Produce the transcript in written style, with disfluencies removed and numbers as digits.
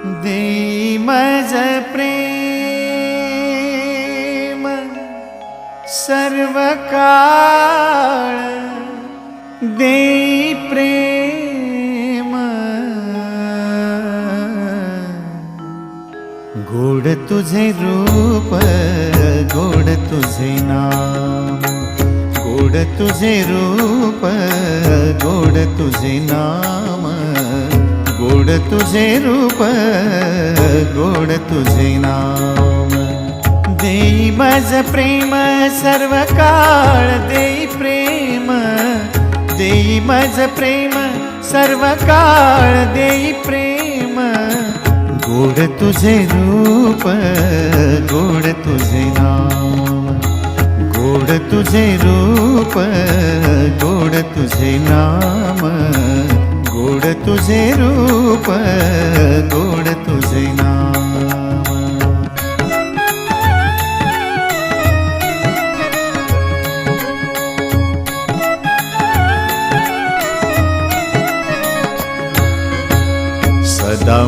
देई मज प्रेम सर्व काळ, देई प्रेम गोड तुझे रूप, गोड तुझे नाम, गोड तुझे रूप, गोड तुझे नाम, गोड तुझे रूप, गोड तुझे नाम। देई मज प्रेम सर्व काळ, देई प्रेम, देई मज प्रेम सर्व काळ, देई प्रेम गोड तुझे रूप, गोड तुझे नाम, गोड तुझे रूप, गोड तुझे नाम, गोड तुझे रूप, गोड तुझे नाम। सदा